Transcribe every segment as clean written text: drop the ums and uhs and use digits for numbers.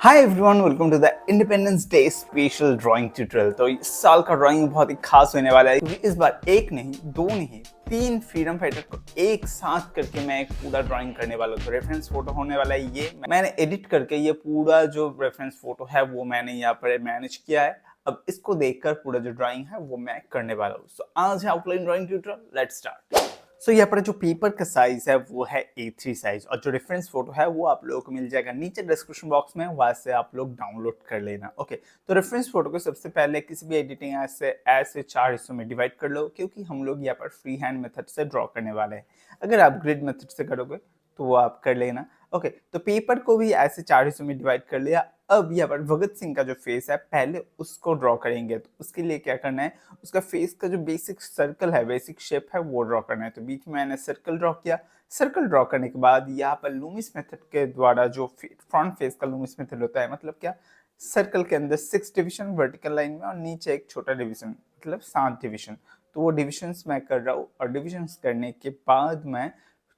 Hi everyone, welcome to the Independence Day special drawing tutorial. तो इस साल का ड्राइंग बहुत ही खास होने वाला है क्योंकि इस बार एक नहीं, दो नहीं, तीन फ्रीडम फाइटर को एक साथ करके मैं एक पूरा ड्राइंग करने वाला हूँ। तो रेफरेंस फोटो होने वाला है, ये मैंने एडिट करके ये पूरा जो रेफरेंस फोटो है वो मैंने यहाँ पर मैनेज किया है। अब इसको देखकर पूरा जो ड्राइंग है वो मैं करने वाला हूँ। सो आज है outline drawing tutorial, let's start. So यहाँ पर जो पेपर का साइज है वो है A3 साइज और जो रेफरेंस फोटो है वो आप लोगों को मिल जाएगा नीचे डिस्क्रिप्शन बॉक्स में, वहां से आप लोग डाउनलोड कर लेना। ओके, तो रेफरेंस फोटो को सबसे पहले किसी भी एडिटिंग ऐप से ऐसे 4 हिस्सों में डिवाइड कर लो क्योंकि हम लोग यहाँ पर फ्री हैंड मेथड से ड्रॉ करने वाले हैं। अगर आप ग्रिड मेथड से करोगे तो वो आप कर लेना। ओके, तो पेपर को भी ऐसे 4 हिस्सों में डिवाइड कर लिया। अब यहाँ पर भगत सिंह का जो फेस है पहले उसको ड्रॉ करेंगे। तो उसके लिए क्या करना है, उसका फेस का जो बेसिक सर्कल है, बेसिक शेप है वो ड्रॉ करना है। तो बीच में मैंने सर्कल ड्रॉ किया। सर्कल ड्रॉ करने के बाद यहाँ पर लूमिस मेथड के द्वारा जो फ्रंट फेस का लूमिस मेथड होता है, मतलब क्या, सर्कल के अंदर 6 डिविजन वर्टिकल लाइन में और नीचे एक छोटा डिविजन, मतलब 7 डिविजन। तो वो डिविजन्स मैं कर रहा हूँ और डिविजन्स करने के बाद मैं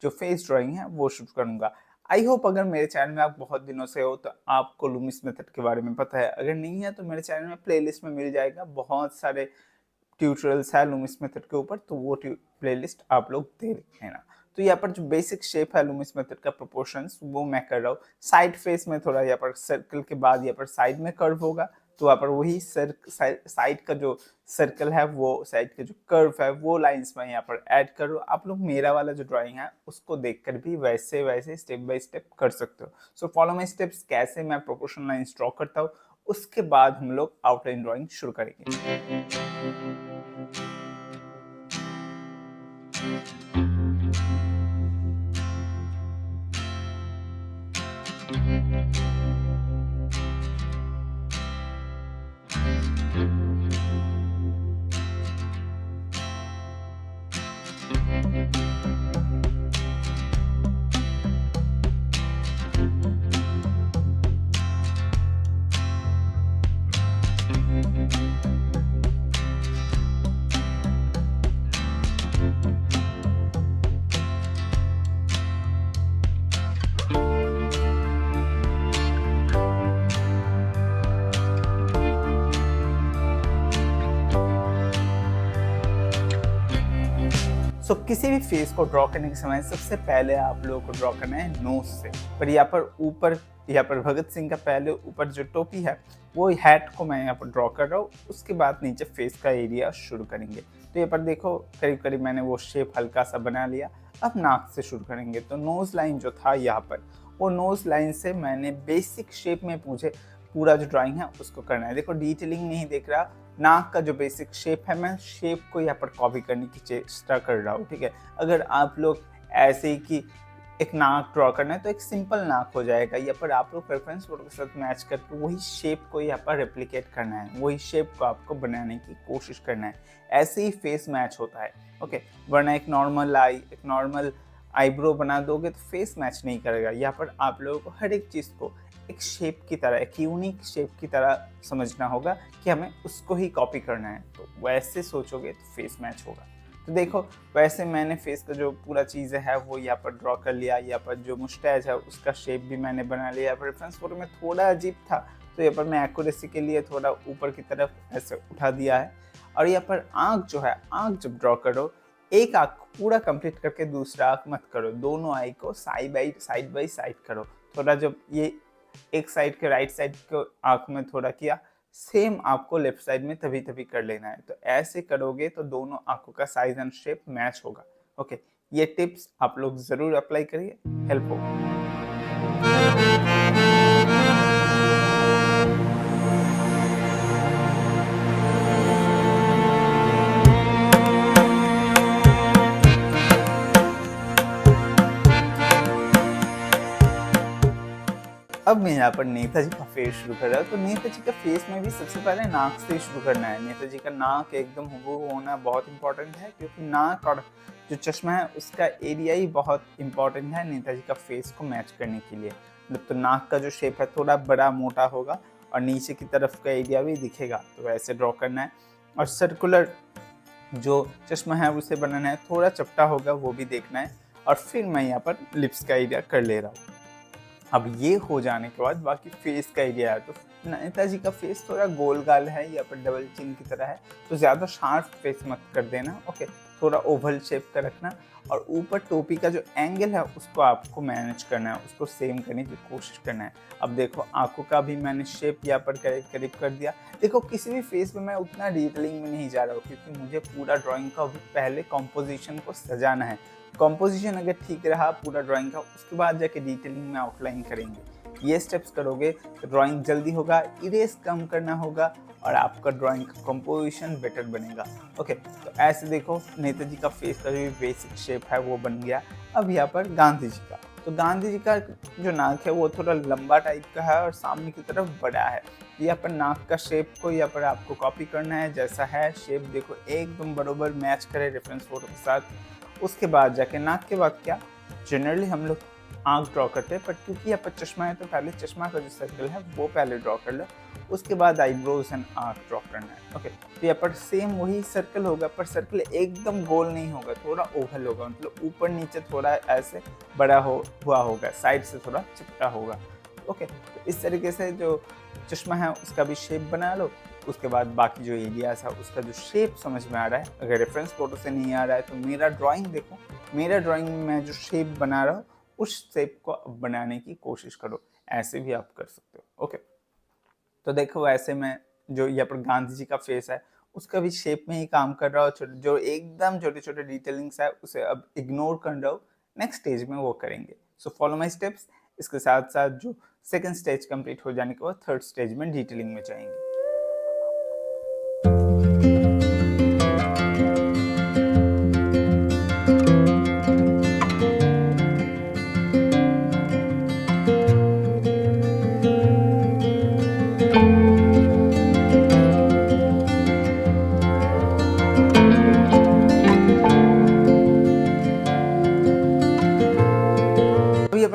जो फेस ड्राइंग है वो शुरू करूंगा। आई होप अगर मेरे चैनल में आप बहुत दिनों से हो तो आपको लूमिस मेथड के बारे में पता है। अगर नहीं है तो मेरे चैनल में प्लेलिस्ट में मिल जाएगा, बहुत सारे ट्यूटोरियल्स है लूमिस मेथड के ऊपर, तो वो प्लेलिस्ट आप लोग देख लेना। तो यहाँ पर जो बेसिक शेप है लूमिस मेथड का प्रोपोर्शंस वो मैं कर रहा हूँ। साइड फेस में थोड़ा यहाँ पर सर्कल के बाद यहाँ पर साइड में कर्व होगा, तो यहाँ पर वही साइड का जो सर्कल है वो साइड का जो कर्व है वो लाइंस में यहाँ पर ऐड करो। आप लोग मेरा वाला जो ड्राइंग है उसको देखकर भी वैसे वैसे स्टेप बाय स्टेप कर सकते हो। सो फॉलो माय स्टेप्स, कैसे मैं प्रोपोर्शनल लाइंस ड्रॉ करता हूँ। उसके बाद हम लोग आउटलाइन ड्राइंग शुरू करेंगे। किसी भी फेस को ड्रॉ करने के समय सबसे पहले आप लोगों को ड्रॉ करना है नोज से। पर यहाँ पर भगत सिंह का पहले ऊपर जो टोपी है वो हैट को मैं यहाँ पर ड्रॉ कर रहा हूँ। उसके बाद नीचे फेस का एरिया शुरू करेंगे। तो यहाँ पर देखो करीब करीब मैंने वो शेप हल्का सा बना लिया। अब नाक से शुरू करेंगे। तो नोज लाइन जो था यहाँ पर, वो नोज लाइन से मैंने बेसिक शेप में पूरा जो ड्राइंग है उसको करना है। देखो डिटेलिंग नहीं देख रहा, नाक का जो बेसिक शेप है मैं शेप को यहाँ पर कॉपी करने की चेष्टा कर रहा हूँ। ठीक है, अगर आप लोग ऐसे ही कि एक नाक ड्रॉ करना है तो एक सिंपल नाक हो जाएगा। यहाँ पर आप लोग रेफरेंस फोटो के साथ मैच करके वही शेप को यहाँ पर रेप्लिकेट करना है, वही शेप को आपको बनाने की कोशिश करना है। ऐसे ही फेस मैच होता है। ओके, वरना एक नॉर्मल आई, एक नॉर्मल आईब्रो बना दोगे तो फेस मैच नहीं करेगा। यहाँ पर आप लोगों को हर एक चीज़ को एक शेप की तरह, एक यूनिक शेप की तरह समझना होगा कि हमें उसको ही कॉपी करना है। तो वैसे सोचोगे तो फेस मैच होगा। तो देखो वैसे मैंने फेस का जो पूरा चीज़ें है वो यहाँ पर ड्रॉ कर लिया। यहाँ पर जो मुस्टैच है उसका शेप भी मैंने बना लिया। रेफरेंस फोटो में थोड़ा अजीब था तो यहाँ पर मैं एक्यूरेसी के लिए थोड़ा ऊपर की तरफ ऐसे उठा दिया है। और यहाँ पर आँख जो है, आँख जब ड्रॉ करो एक आँख पूरा कंप्लीट करके दूसरा आँख मत करो, दोनों आई को साइड बाई साइड करो। थोड़ा जब ये एक साइड के राइट साइड को आंख में थोड़ा किया, सेम आपको लेफ्ट साइड में तभी कर लेना है। तो ऐसे करोगे तो दोनों आंखों का साइज एंड शेप मैच होगा। ओके, ये टिप्स आप लोग जरूर अप्लाई करिए, हेल्प होगा। अब मैं यहाँ पर नेताजी का फेस शुरू कर रहा हूँ। तो नेताजी का फेस में भी सबसे पहले नाक से शुरू करना है। नेताजी का नाक एकदम हुबहू होना बहुत इंपॉर्टेंट है क्योंकि नाक और जो चश्मा है उसका एरिया ही बहुत इंपॉर्टेंट है नेताजी का फेस को मैच करने के लिए। मतलब तो नाक का जो शेप है थोड़ा बड़ा मोटा होगा और नीचे की तरफ का एरिया भी दिखेगा, तो वैसे ड्रॉ करना है। और सर्कुलर जो चश्मा है उसे बनाना है, थोड़ा चपटा होगा वो भी देखना है। और फिर मैं यहाँ पर लिप्स का एरिया कर ले रहा हूँ। अब ये हो जाने के बाद बाकी फेस का एरिया है, तो नैनीताल जी का फेस थोड़ा गोल गाल है या फिर डबल चिन की तरह है, तो ज़्यादा शार्प फेस मत कर देना, ओके। थोड़ा ओवल शेप का रखना, और ऊपर टोपी का जो एंगल है उसको आपको मैनेज करना है, उसको सेम करने की कोशिश करना है। अब देखो आंखों का भी मैंने शेप यहाँ पर करीब कर दिया। देखो किसी भी फेस पे मैं उतना डिटेलिंग में नहीं जा रहा हूँ, क्योंकि मुझे पूरा ड्राइंग का भी पहले कॉम्पोजिशन को सजाना है। कॉम्पोजिशन अगर ठीक रहा पूरा ड्राइंग का, उसके बाद जाके डिटेलिंग में आउटलाइन करेंगे। ये स्टेप्स करोगे तो ड्राइंग जल्दी होगा, इरेज कम करना होगा, और आपका ड्राइंग का कंपोजिशन बेटर बनेगा, ओके। तो ऐसे देखो नेताजी का फेस का जो बेसिक शेप है वो बन गया। अब यहाँ पर गांधी जी का, तो गांधी जी का जो नाक है वो थोड़ा लंबा टाइप का है और सामने की तरफ बड़ा है। यहाँ पर नाक का शेप को यहाँ पर आपको कॉपी करना है, जैसा है शेप देखो एकदम बरोबर मैच करे रेफरेंस फोटो के साथ। उसके बाद जाके नाक के बाद क्या, जनरली हम लोग आँख ड्रॉ करते हैं, पर क्योंकि यहाँ पर चश्मा है तो पहले चश्मा का जो सर्कल है वो पहले ड्रॉ कर लो, उसके बाद आईब्रोज एंड आँख ड्रॉ करना है, ओके। तो यहाँ पर सेम वही सर्कल होगा, पर सर्कल एकदम गोल नहीं होगा, थोड़ा ओवल होगा, मतलब ऊपर नीचे थोड़ा ऐसे बड़ा हुआ होगा, साइड से थोड़ा चिपटा होगा, ओके। तो इस तरीके से जो चश्मा है उसका भी शेप बना लो। उसके बाद बाकी जो एरियाज है उसका जो शेप समझ में आ रहा है, अगर रेफरेंस फोटो से नहीं आ रहा है तो मेरा ड्राइंग देखो, मेरा ड्राइंग में मैं जो शेप बना रहा हूँ उस शेप को बनाने की कोशिश करो, ऐसे भी आप कर सकते हो, ओके। तो देखो ऐसे में जो यहाँ पर गांधी जी का फेस है उसका भी शेप में ही काम कर रहा हो, जो एकदम छोटे छोटे डिटेलिंग्स है उसे अब इग्नोर कर रहा हो, नेक्स्ट स्टेज में वो करेंगे। So follow my steps. इसके साथ साथ जो सेकंड स्टेज कंप्लीट हो जाने के बाद थर्ड स्टेज में डिटेलिंग में जाएंगे।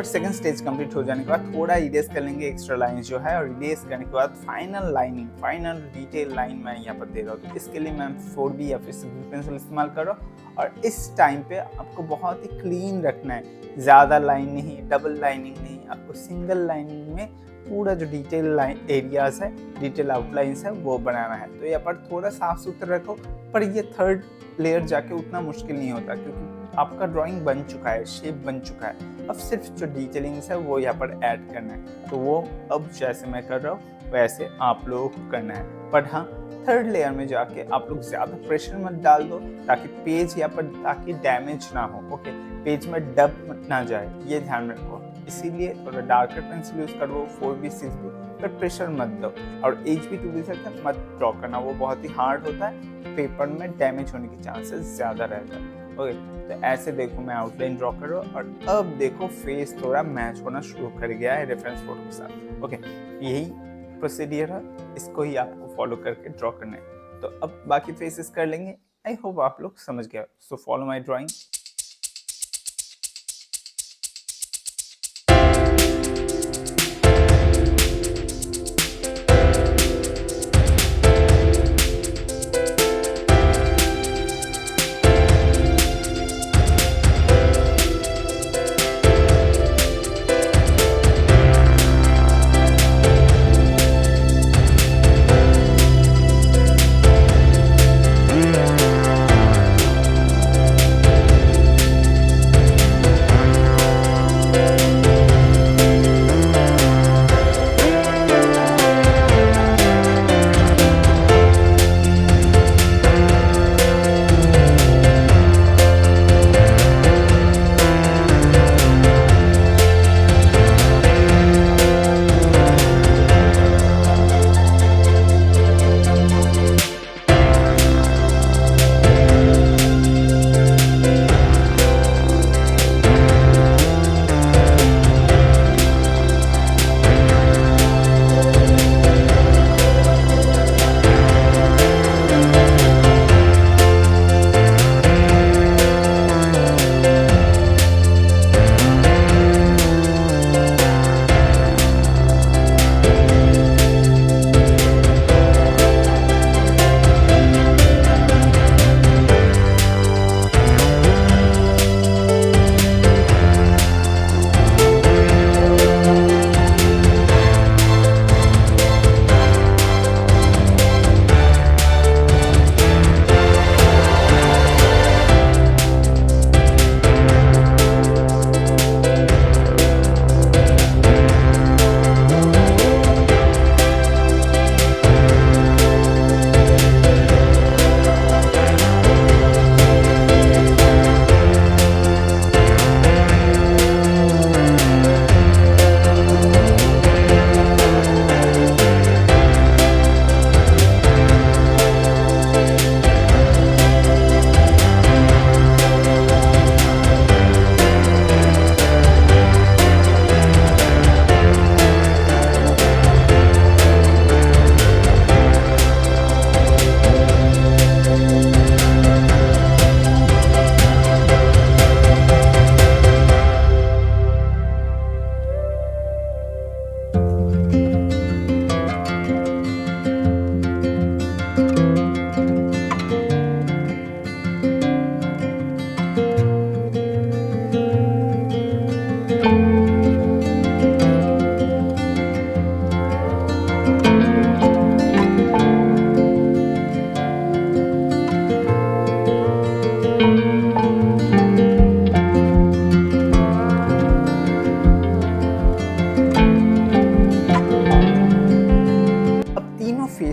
सेकंड स्टेज कंप्लीट हो जाने के बाद थोड़ा इरेज कर लेंगे एक्स्ट्रा लाइन जो है, और इरेज करने के बाद final lining, final detail line मैं यहाँ पर दे रहा हूँ। तो इसके लिए मैं 4B या फिर सिंपल पेंसिल इस्तेमाल कर रहा हूँ, और इस टाइम पे आपको बहुत ही क्लीन रखना है, ज़्यादा लाइन नहीं, डबल लाइनिंग नहीं, आपको सिंगल लाइनिंग में पूरा जो डिटेल लाइन एरियाज है, डिटेल आउटलाइंस है वो बनाना है। तो यहाँ पर थोड़ा साफ सुथरा रखो, पर ये थर्ड लेयर जाके उतना मुश्किल नहीं होता, क्योंकि आपका ड्राइंग बन चुका है, शेप बन चुका है, अब सिर्फ जो डिटेलिंग्स है वो यहाँ पर ऐड करना है। तो वो अब जैसे मैं कर रहा हूँ वैसे आप लोगों को करना है, पर हाँ थर्ड लेयर में जाके आप लोग ज़्यादा प्रेशर मत डाल दो, ताकि पेज यहाँ पर ताकि डैमेज ना हो, ओके, पेज में डब ना जाए, ये ध्यान रखो। इसीलिए थोड़ा डार्कर पेंसिल यूज़ करो, 4B 6B, पर प्रेशर मत दो, और HB 2B से मत ड्रॉ करना, वो बहुत ही हार्ड होता है, पेपर में डैमेज होने के चांसेस ज़्यादा रहता है, ओके। तो ऐसे देखो मैं आउटलाइन ड्रॉ कर रहा हूँ, और अब देखो फेस थोड़ा मैच होना शुरू कर गया है रेफरेंस फोटो के साथ, ओके। यही प्रोसीडियर है, इसको ही आपको फॉलो करके ड्रॉ करना है। तो अब बाकी फेसेस कर लेंगे, आई होप आप लोग समझ गए। So follow my drawing.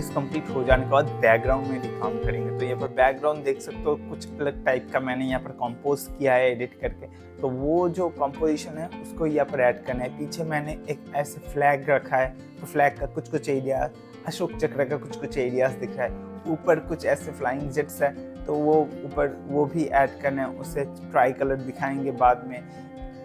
Process complete हो जाने के बाद बैकग्राउंड में भी काम करेंगे। तो यहाँ पर बैकग्राउंड देख सकते हो कुछ अलग टाइप का मैंने यहाँ पर कंपोज किया है एडिट करके। तो वो जो कंपोजिशन है उसको यहाँ पर ऐड करना है। पीछे मैंने एक ऐसे फ्लैग रखा है, तो फ्लैग का कुछ एरिया, अशोक चक्र का कुछ एरियाज दिख रहा है। ऊपर कुछ ऐसे फ्लाइंग जेट्स है, तो वो ऊपर वो भी ऐड करना है, उसे ट्राई कलर दिखाएंगे बाद में।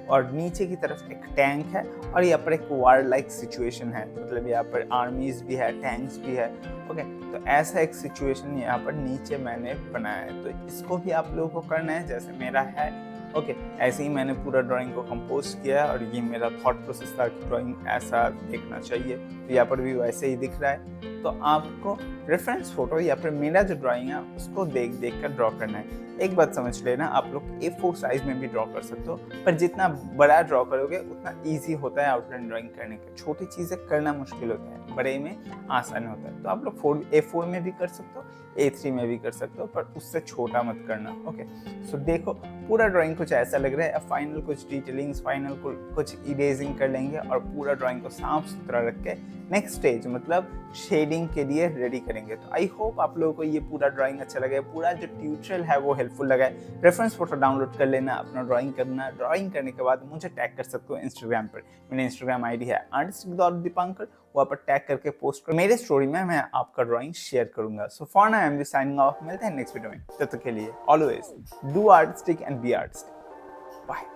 और नीचे की तरफ एक टैंक है और यहाँ पर एक वार लाइक सिचुएशन है, मतलब यहाँ पर आर्मीज भी है, टैंक्स भी है। ओके, तो ऐसा एक सिचुएशन यहाँ पर नीचे मैंने बनाया है। तो इसको भी आप लोगों को करना है जैसे मेरा है। ओके, ऐसे ही मैंने पूरा ड्राइंग को कंपोज किया है और ये मेरा थॉट प्रोसेस था कि ड्राइंग ऐसा देखना चाहिए। तो यहाँ पर भी वैसे ही दिख रहा है। तो आपको रेफरेंस फोटो या फिर मेरा जो ड्राइंग है उसको देख कर ड्रॉ करना है। एक बात समझ लेना, आप लोग A4 साइज में भी ड्रॉ कर सकते हो, पर जितना बड़ा ड्रॉ करोगे उतना ईजी होता है आउटलाइन ड्राइंग करने का। छोटी चीज़ें करना मुश्किल होता है, बड़े में आसान होता है। तो आप लोग A4 में भी कर सकते हो, A3 में भी कर सकते हो, पर उससे छोटा मत करना। ओके, सो देखो पूरा ड्राइंग कुछ ऐसा लग रहा है। अब फाइनल कुछ डिटेलिंग्स, फाइनल कुछ इरेजिंग कर लेंगे और पूरा ड्राइंग को साफ सुथरा रख के नेक्स्ट स्टेज मतलब शेडिंग के लिए रेडी करेंगे। तो आई होप आप लोगों को ये पूरा ड्राइंग अच्छा लगा है, पूरा जो ट्यूटोरियल है वो हेल्पफुल लगा है। रेफरेंस फोटो डाउनलोड कर लेना, अपना ड्राइंग करना, ड्राइंग करने के बाद मुझे टैग कर सकते हो इंस्टाग्राम पर। मेरा इंस्टाग्राम आईडी है artist.dipankar, वहाँ पर टैग करके पोस्ट कर मेरे स्टोरी में मैं आपका ड्राइंग शेयर करूंगा। So for now I am signing off, मिलते हैं नेक्स्ट वीडियो में। तब तक के लिए always do artistic and be artistic. Bye.